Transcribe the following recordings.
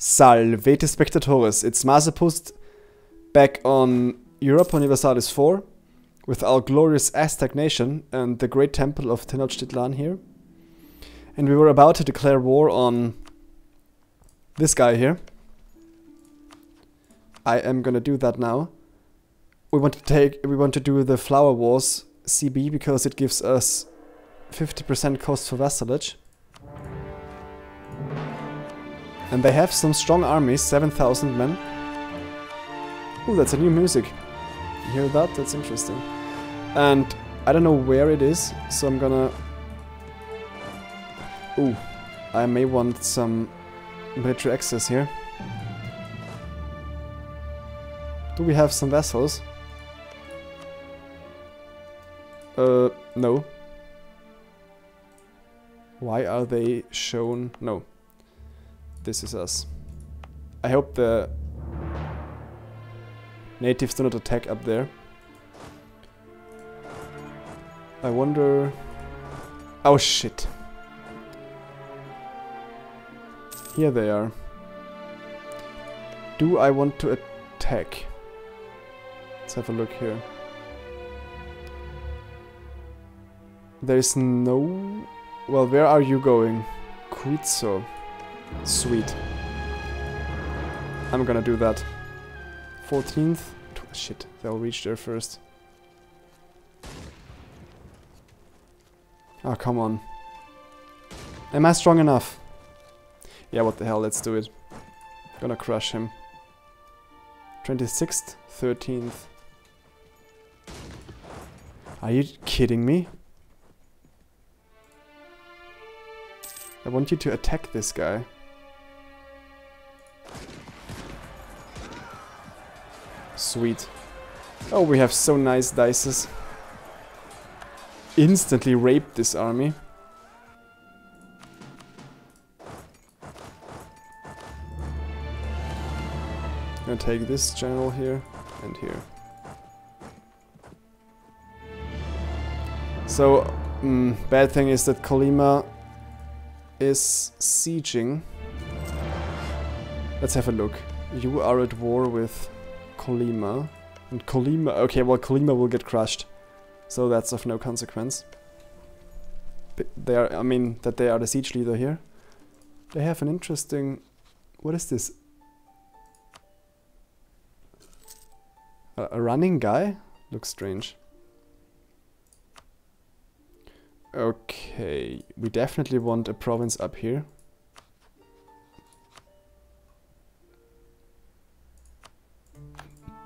Salvete Spectatores. It's Masopust back on Europa Universalis 4 with our glorious Aztec nation and the great temple of Tenochtitlan here. And we were about to declare war on this guy here. I am gonna do that now. We want to do the Flower Wars CB because it gives us 50% cost for vassalage. And they have some strong armies, 7,000 men. Ooh, that's a new music. You hear that? That's interesting. And I don't know where it is, so I'm gonna... Ooh, I may want some military access here. Do we have some vessels? No. Why are they shown? No. This is us. I hope the natives do not attack up there. I wonder... Oh shit. Here they are. Do I want to attack? Let's have a look here. There's no... Well, where are you going? Quitzo. Sweet. I'm gonna do that. 14th? Shit, they'll reach there first. Oh, come on. Am I strong enough? Yeah, what the hell, let's do it. Gonna crush him. 26th? 13th. Are you kidding me? I want you to attack this guy. Sweet. Oh, we have so nice dices. Instantly raped this army. Gonna take this general here and here. So, bad thing is that Colima is sieging. Let's have a look. You are at war with Colima. And Colima... Okay, well, Colima will get crushed. So that's of no consequence. But they are... I mean, that they are the siege leader here. They have an interesting... What is this? A running guy? Looks strange. Okay, we definitely want a province up here.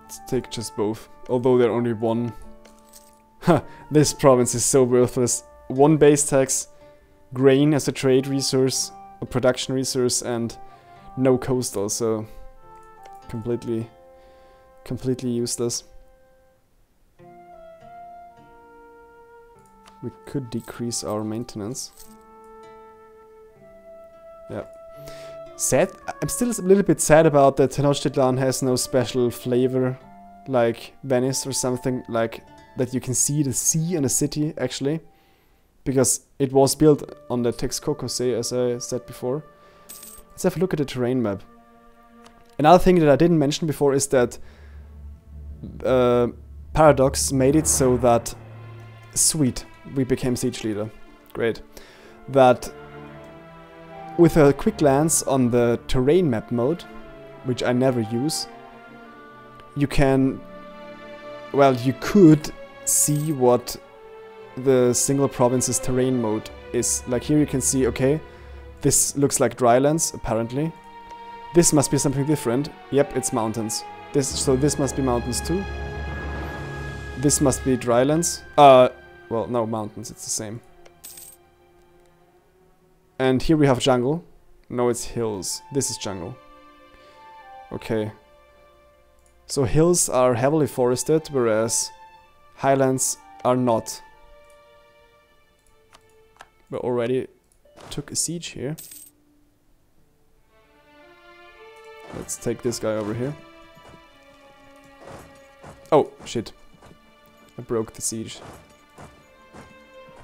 Let's take just both, although they're only one. Ha! This province is so worthless. One base tax, grain as a trade resource, a production resource, and no coastal, so completely useless. We could decrease our maintenance. Yeah. Sad. I'm still a little bit sad about that Tenochtitlan has no special flavor like Venice or something, like that you can see the sea and the city actually. Because it was built on the Texcoco Sea, as I said before. Let's have a look at the terrain map. Another thing that I didn't mention before is that Paradox made it so that... Sweet. We became siege leader. Great. That with a quick glance on the terrain map mode, which I never use, you can... Well, you could see what the single province's terrain mode is. Like here you can see, okay, this looks like drylands, apparently. This must be something different. Yep, it's mountains. So this must be mountains too. This must be drylands. Well, no, mountains, it's the same. And here we have jungle. No, it's hills. This is jungle. Okay. So hills are heavily forested, whereas highlands are not. We already took a siege here. Let's take this guy over here. Oh, shit. I broke the siege.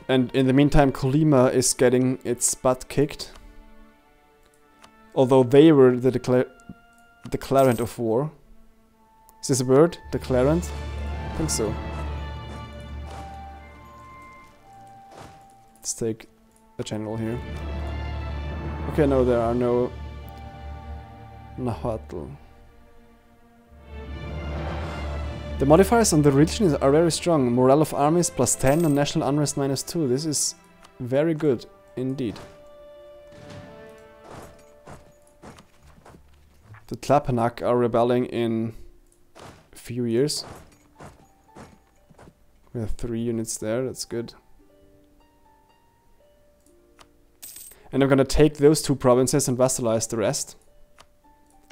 And in the meantime, Colima is getting its butt kicked. Although they were the declarant of war. Is this a word? Declarant? I think so. Let's take a general here. Okay, no, there are no Nahuatl. The modifiers on the religion are very strong. Morale of armies +10 and national unrest -2. This is very good indeed. The Tlapanak are rebelling in a few years. We have 3 units there, that's good. And I'm gonna take those 2 provinces and vassalize the rest.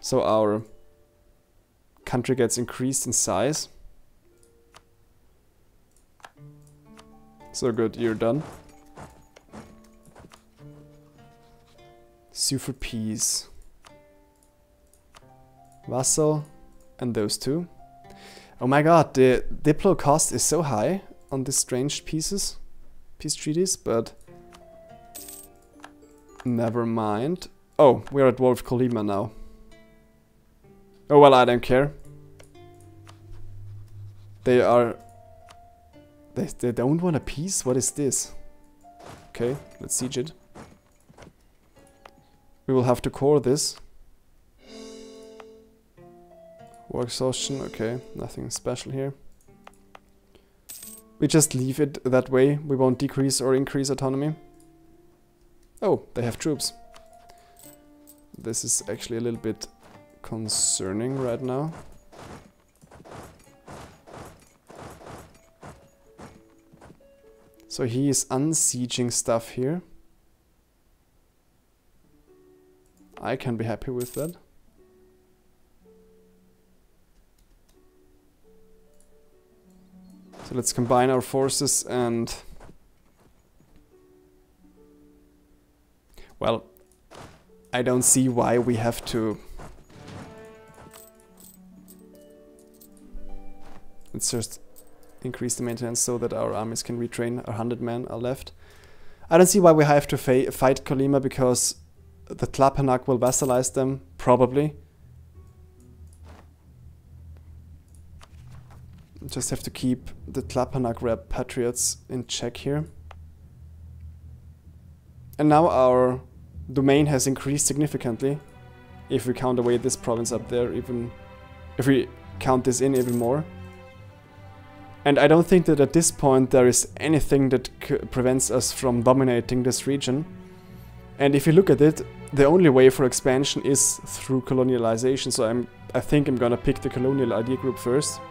So our country gets increased in size. So good, you're done. Sue for peace. Vassal, and those 2. Oh my god, the diplo cost is so high on these strange peace treaties, but never mind. Oh, we're at war with Colima now. Oh well, I don't care. They are... They don't want a peace? What is this? Okay, let's siege it. We will have to core this. War exhaustion, okay, nothing special here. We just leave it that way, we won't decrease or increase autonomy. Oh, they have troops. This is actually a little bit concerning right now. So he is unsieging stuff here. I can be happy with that. So let's combine our forces and... Well, I don't see why we have to... Let's just increase the maintenance so that our armies can retrain. Our 100 men are left. I don't see why we have to fight Colima, because the Tlapanak will vassalize them, probably. Just have to keep the Tlapanak patriots in check here. And now our domain has increased significantly. If we count away this province up there, even if we count this in even more. And I don't think that at this point there is anything that prevents us from dominating this region. And if you look at it, the only way for expansion is through colonialization. So I think I'm gonna pick the colonial idea group first.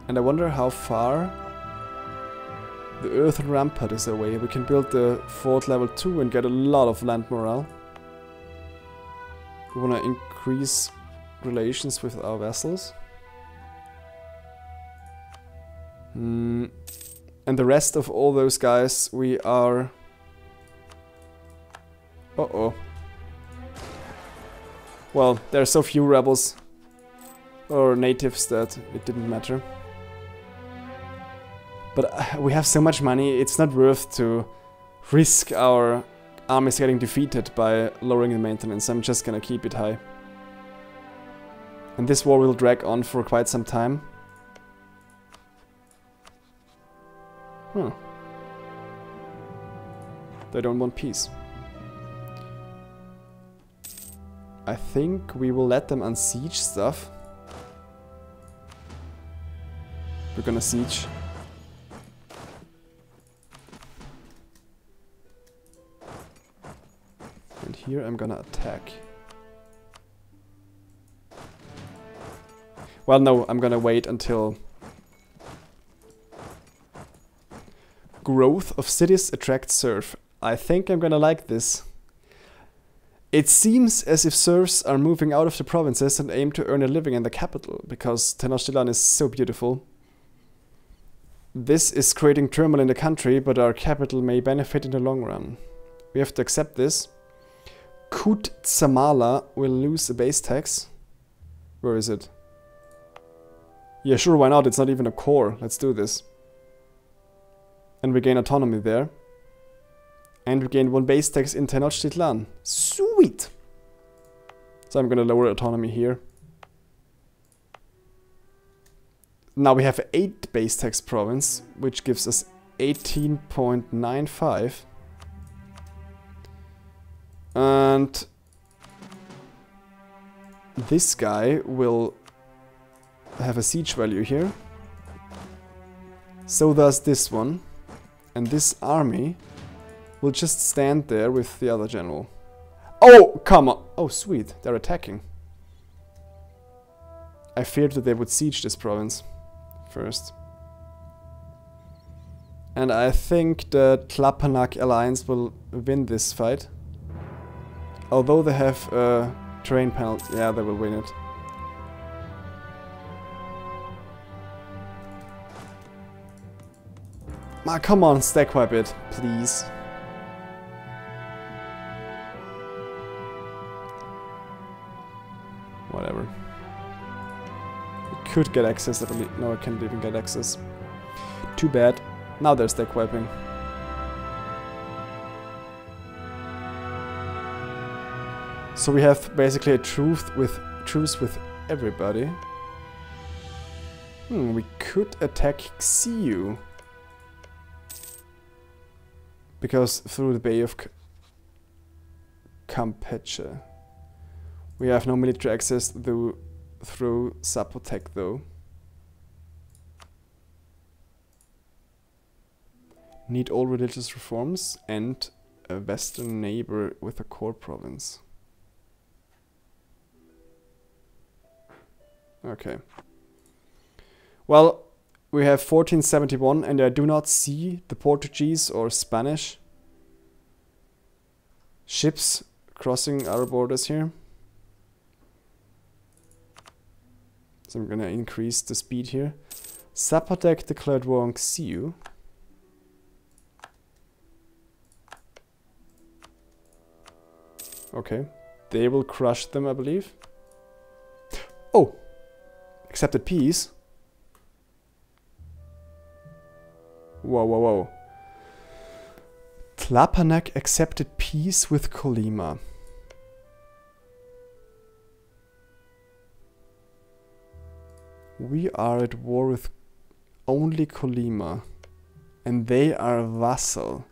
And I wonder how far the earthen rampart is away. We can build the fort level 2 and get a lot of land morale. We wanna increase relations with our vassals. And the rest of all those guys, we are... Uh-oh. Well, there are so few rebels or natives that it didn't matter. But we have so much money, it's not worth to risk our armies getting defeated by lowering the maintenance. I'm just gonna keep it high. And this war will drag on for quite some time. They don't want peace. I think we will let them unsiege stuff. We're gonna siege. And here I'm gonna attack. Well, no, I'm gonna wait until... Growth of cities attracts serf. I think I'm gonna like this. It seems as if serfs are moving out of the provinces and aim to earn a living in the capital, because Tenochtitlan is so beautiful. This is creating turmoil in the country, but our capital may benefit in the long run. We have to accept this. Kut Zamala will lose a base tax. Where is it? Yeah, sure, why not? It's not even a core. Let's do this. And we gain autonomy there. And we gained 1 base tax in Tenochtitlan. Sweet! So I'm gonna lower autonomy here. Now we have 8 base tax province, which gives us 18.95. And this guy will have a siege value here. So does this one. And this army will just stand there with the other general. Oh, come on. Oh, sweet. They're attacking. I feared that they would siege this province first. And I think the Tlapanak alliance will win this fight. Although they have a terrain penalty. Yeah, they will win it. Ah, come on, stack wipe it, please. Whatever. We could get access, I believe. No, I can't even get access. Too bad. Now they're stack wiping. So we have basically a truce with everybody. We could attack Xiu. Because through the Bay of Campeche. We have no military access through Zapotec though. Need all religious reforms and a western neighbor with a core province. Okay. Well, we have 1471 and I do not see the Portuguese or Spanish ships crossing our borders here. So I'm gonna increase the speed here. Zapotec declared war on Xiu. Okay. They will crush them, I believe. Oh! Accepted peace. Whoa, whoa, whoa. Tlapanak accepted peace with Colima. We are at war with only Colima. And they are a vassal.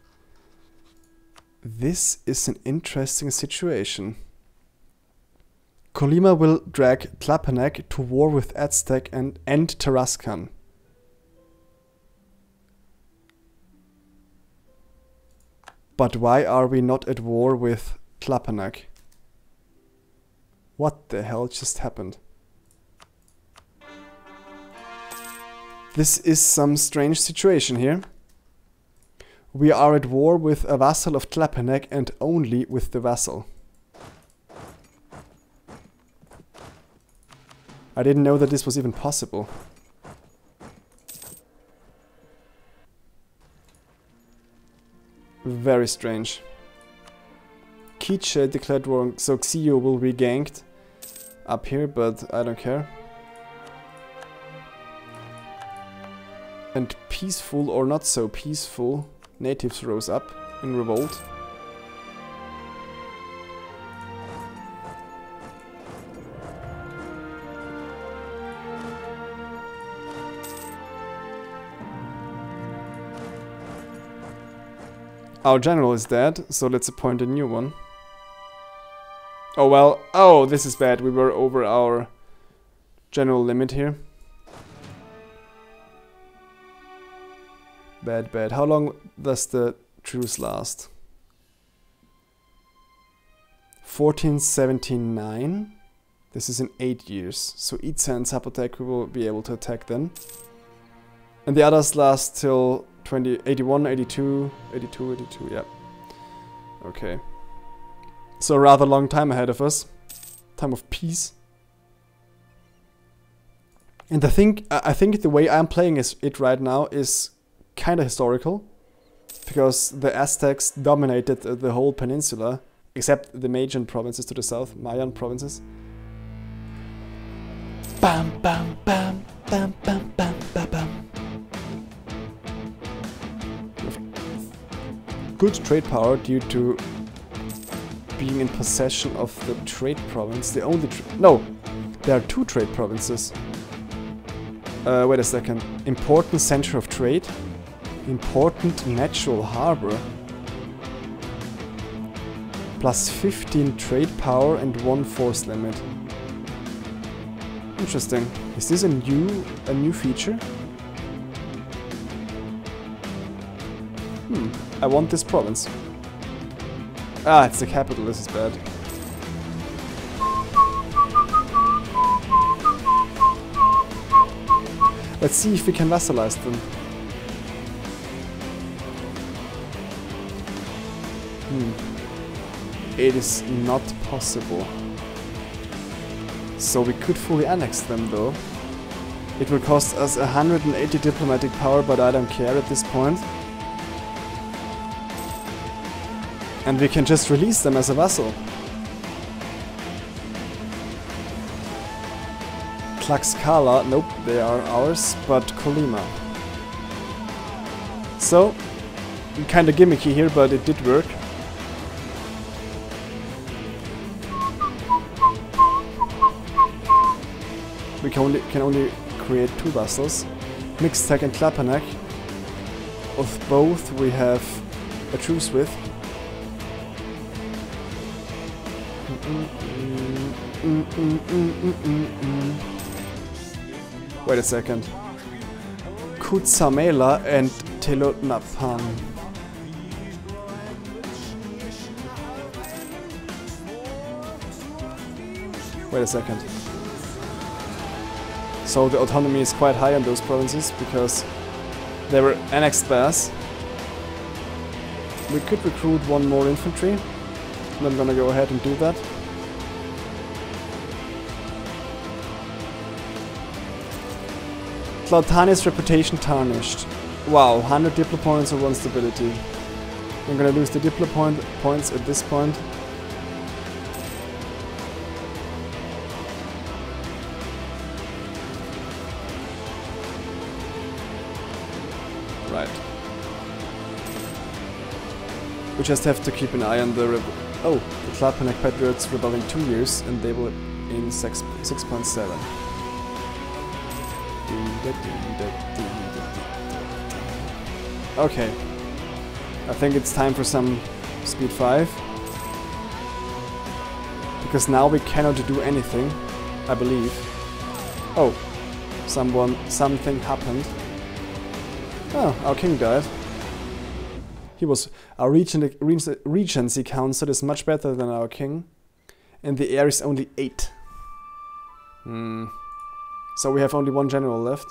This is an interesting situation. Colima will drag Tlapanak to war with Aztec and Tarascan. But why are we not at war with Tlapanak? What the hell just happened? This is some strange situation here. We are at war with a vassal of Tlapanak and only with the vassal. I didn't know that this was even possible. Very strange. Quiche declared war, so Xiu will be ganked up here, but I don't care. And peaceful or not so peaceful natives rose up in revolt. Our general is dead, so let's appoint a new one. Oh well, oh, this is bad. We were over our general limit here. Bad, bad. How long does the truce last? 1479. This is in 8 years. So Itza and Zapotec we will be able to attack then. And the others last till 81, 82, 82, 82, yeah. Okay. So a rather long time ahead of us. Time of peace. And I think the way I'm playing it right now is kind of historical. Because the Aztecs dominated the whole peninsula. Except the Mayan provinces to the south. Mayan provinces. Bam, bam, bam, bam, bam, bam, bam, bam. good trade power due to being in possession of the trade province. The only no, there are 2 trade provinces. Wait a second. Important center of trade. Important natural harbor. Plus 15 trade power and 1 force limit. Interesting. Is this a new feature? I want this province. Ah, it's the capital, this is bad. Let's see if we can vassalize them. It is not possible. So we could fully annex them though. It will cost us 180 diplomatic power, but I don't care at this point. And we can just release them as a vassal. Tlaxcala, nope, they are ours, but Colima. So, kinda gimmicky here, but it did work. We can only create 2 vassals. Mixtec and Klapanek. Of both we have a truce with. Wait a second. Kutsamela and Telotnapan. Wait a second. So the autonomy is quite high in those provinces because they were annexed by us. We could recruit 1 more infantry. And I'm gonna go ahead and do that. Tlautani's reputation tarnished. Wow, 100 diplo points or 1 stability. I'm gonna lose the diplo points at this point. Right. We just have to keep an eye on the the Tlapanek Patriots rebelling 2 years, and they will in 6.7. Okay. I think it's time for some speed 5. Because now we cannot do anything, I believe. Oh. Something happened. Oh, our king died. Our regency council is much better than our king. And the heir is only 8. So we have only 1 general left.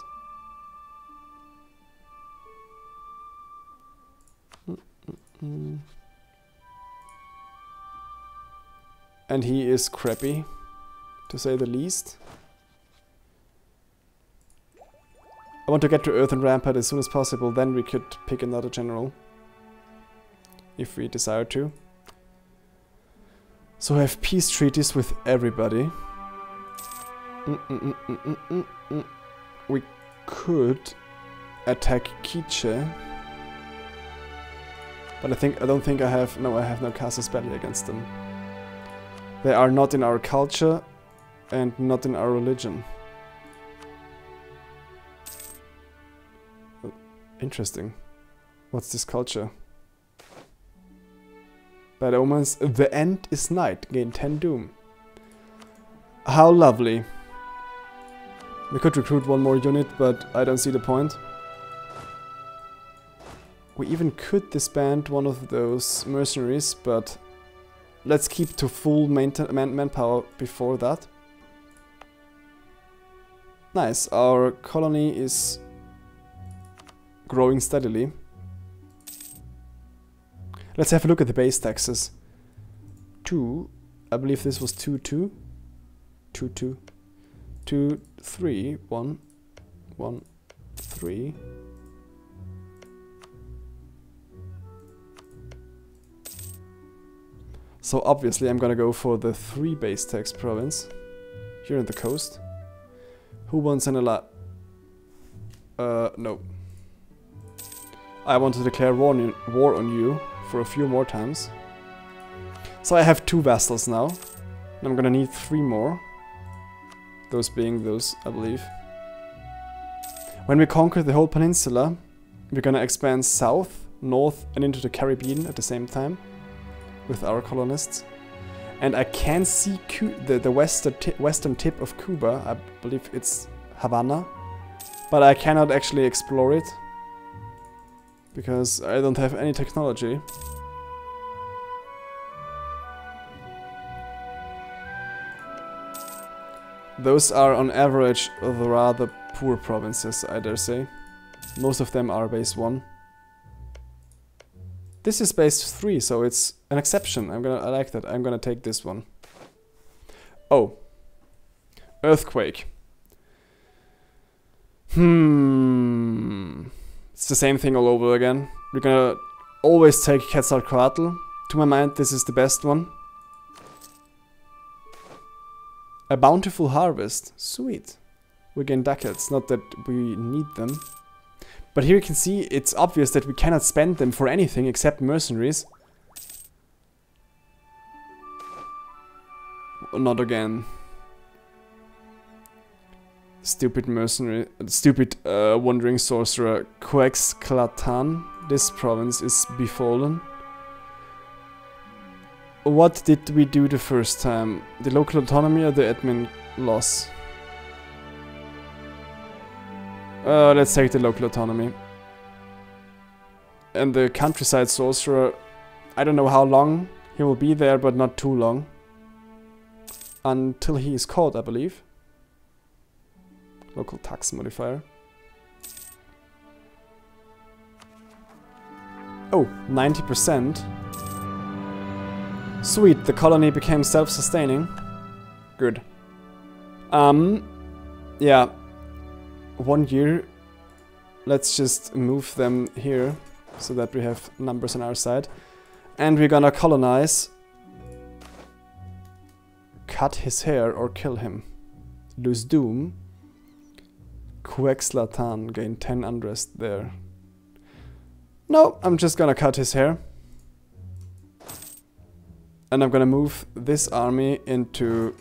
And he is crappy, to say the least. I want to get to Earthen Rampart as soon as possible, then we could pick another general. If we desire to. So I have peace treaties with everybody. We could attack Quiche. But I don't think I have no casus belli against them. They are not in our culture and not in our religion. Interesting. What's this culture? Bad omens. The end is night. Gain 10 doom. How lovely. We could recruit 1 more unit, but I don't see the point. We even could disband one of those mercenaries, but let's keep to full manpower before that. Nice. Our colony is growing steadily. Let's have a look at the base taxes. 2, I believe this was 2, 2. 2, 2. 2, 3, 1, 1, 3. So obviously I'm gonna go for the 3 base tax province. Here on the coast. Who wants an no. I want to declare war on you for a few more times. So I have 2 vassals now. And I'm gonna need 3 more. Those being those, I believe. When we conquer the whole peninsula, we're gonna expand south, north, and into the Caribbean at the same time with our colonists. And I can see the western tip of Cuba. I believe it's Havana. But I cannot actually explore it because I don't have any technology. Those are on average the rather poor provinces, I dare say. Most of them are base 1. This is base 3, so it's an exception. I like that. I'm gonna take this one. Oh. Earthquake. It's the same thing all over again. We're gonna always take Quetzalcoatl. To my mind, this is the best one. A bountiful harvest. Sweet. We gain ducats. Not that we need them. But here you can see it's obvious that we cannot spend them for anything except mercenaries. Not again. Stupid mercenary, stupid wandering sorcerer Quexclatan. This province is befallen. What did we do the first time? The local autonomy or the admin loss? Let's take the local autonomy. And the countryside sorcerer, I don't know how long he will be there, but not too long. Until he is caught, I believe. Local tax modifier. Oh, 90%. Sweet, the colony became self-sustaining. Good. Yeah. 1 year. Let's just move them here so that we have numbers on our side. And we're gonna colonize. Cut his hair or kill him. Lose Doom. Quexlatan gain 10 unrest there. No, I'm just gonna cut his hair. And I'm gonna move this army into...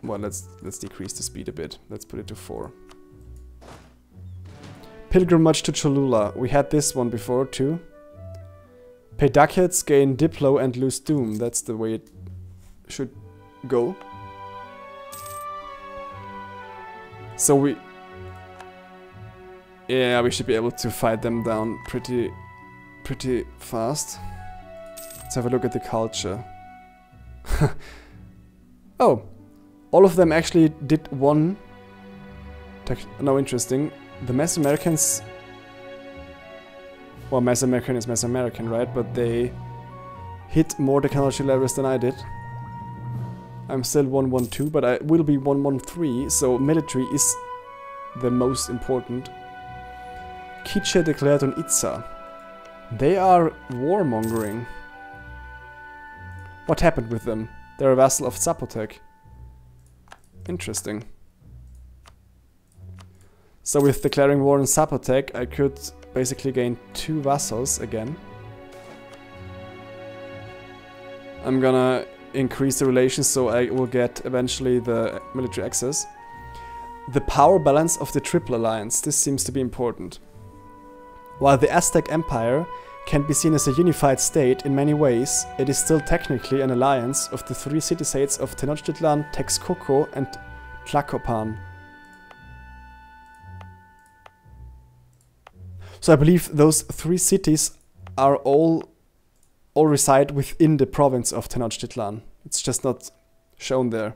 Well, let's decrease the speed a bit. Let's put it to 4. Pilgrimage to Cholula. We had this one before too. Pay ducats, gain Diplo and lose Doom. That's the way it should go. So we... Yeah, we should be able to fight them down pretty fast. Let's have a look at the culture. Oh, all of them actually did one... No, interesting. The Mesoamericans... Well, Mesoamerican is Mesoamerican, right? But they hit more technology levels than I did. I'm still 112, but I will be 113, so military is the most important. Quiche declared on Itza. They are warmongering. What happened with them? They're a vassal of Zapotec. Interesting. So with declaring war on Zapotec, I could basically gain 2 vassals again. I'm gonna increase the relations so I will get eventually the military access. The power balance of the Triple Alliance. This seems to be important. While the Aztec Empire can be seen as a unified state in many ways, it is still technically an alliance of the 3 city-states of Tenochtitlan, Texcoco and Tlacopan. So I believe those 3 cities are all reside within the province of Tenochtitlan. It's just not shown there.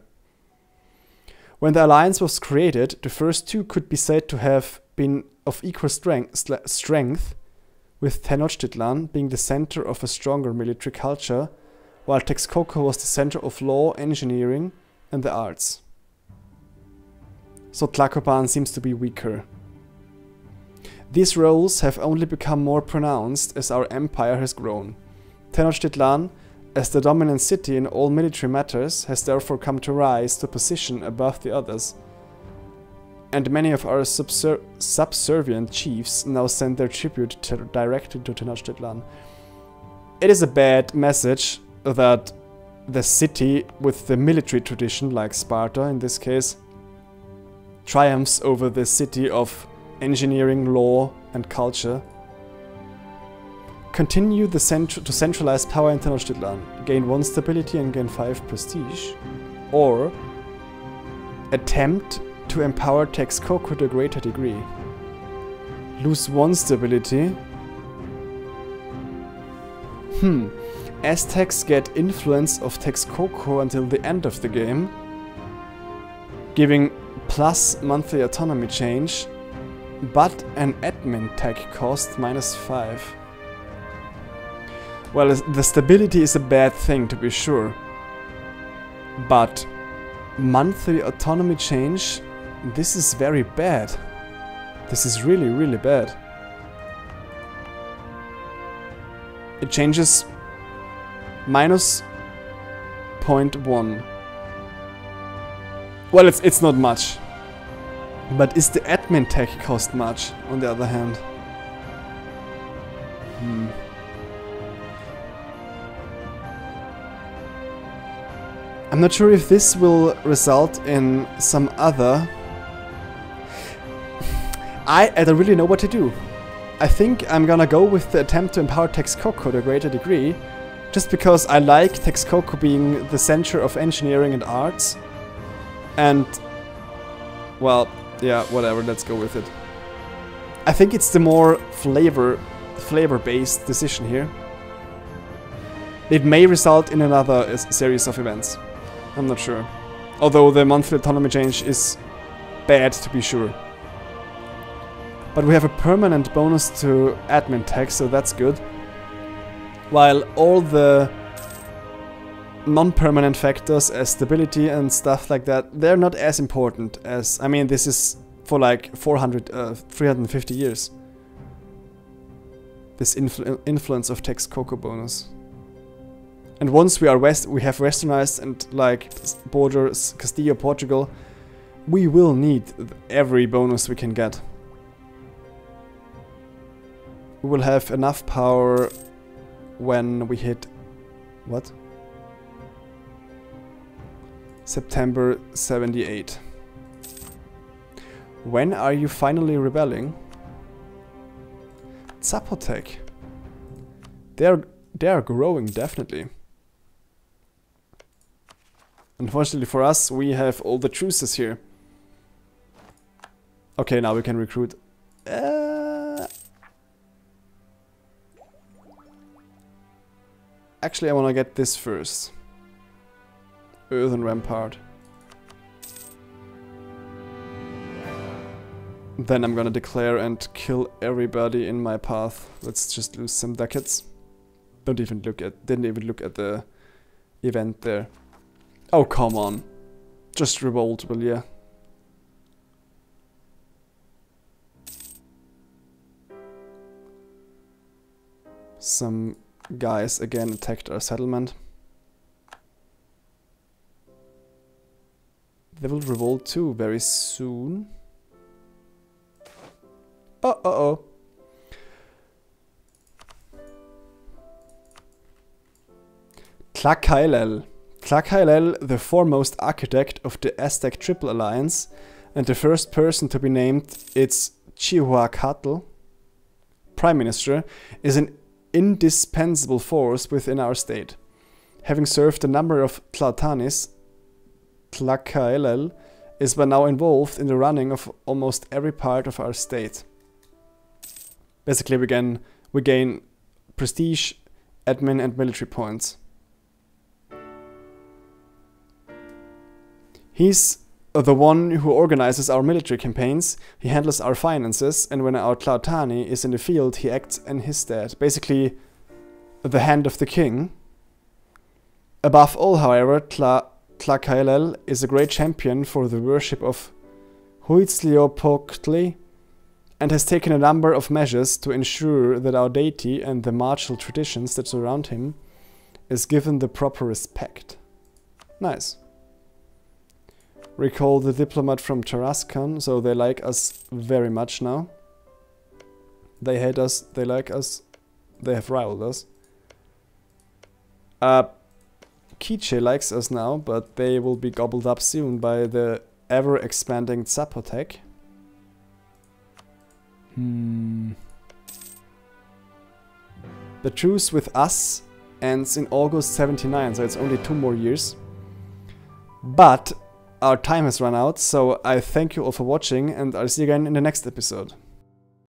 When the alliance was created, the first 2 could be said to have been of equal strength, with Tenochtitlan being the center of a stronger military culture, while Texcoco was the center of law, engineering, and the arts. So Tlacopan seems to be weaker. These roles have only become more pronounced as our empire has grown. Tenochtitlan, as the dominant city in all military matters, has therefore come to rise to a position above the others. And many of our subservient chiefs now send their tribute directly to Tenochtitlan. it is a bad message that the city with the military tradition, like Sparta in this case, triumphs over the city of engineering, law and culture. Continue to centralize power in Tenochtitlan. Gain 1 stability and gain 5 prestige. Or attempt to empower Texcoco to a greater degree. Lose 1 stability. Aztecs get influence of Texcoco until the end of the game, giving plus monthly autonomy change, but an admin tech cost -5. Well, the stability is a bad thing to be sure, but monthly autonomy change, this is very bad. This is really, really bad. It changes -0.1. Well, it's not much. But is the admin tech cost much, on the other hand? I'm not sure if this will result in some other... I don't really know what to do. I think I'm gonna go with the attempt to empower Texcoco to a greater degree, just because I like Texcoco being the center of engineering and arts. And, well, yeah, whatever, let's go with it. I think it's the more flavor-based decision here. It may result in another series of events. I'm not sure. Although the monthly autonomy change is bad to be sure. But we have a permanent bonus to admin tech, so that's good. While all the non-permanent factors as stability and stuff like that, they're not as important as... I mean, this is for like 350 years. This influence of Texcoco bonus. And once we have westernized and like borders Castillo, Portugal, we will need every bonus we can get. We will have enough power when we hit... what? September 78. When are you finally rebelling? Zapotec. They are growing, definitely. Unfortunately for us, we have all the truces here. Okay, now we can recruit. Actually, I want to get this first. Earthen Rampart. Then I'm gonna declare and kill everybody in my path. Let's just lose some ducats. Didn't even look at the event there. Oh, come on. Just revolt, will ya? Some guys again attacked our settlement. They will revolt too very soon. Oh. Tlacaelel. Tlacaelel, the foremost architect of the Aztec Triple Alliance, and the first person to be named its Chihuahua Prime Minister, is an indispensable force within our state. Having served a number of Tlautanis, Tlacaelel is by now involved in the running of almost every part of our state. Basically, we gain prestige, admin, and military points. He's the one who organizes our military campaigns, he handles our finances, and when our Tlautani is in the field, he acts in his stead. Basically, the hand of the king. Above all, however, Tlacaelel is a great champion for the worship of Huitzilopochtli, and has taken a number of measures to ensure that our deity and the martial traditions that surround him is given the proper respect. Nice. Recall the diplomat from Tarascan, so they like us very much now. They hate us, they like us, they have rivaled us. Kiche likes us now, but they will be gobbled up soon by the ever-expanding Zapotec. The truce with us ends in August 79, so it's only 2 more years. But our time has run out, so I thank you all for watching, and I'll see you again in the next episode.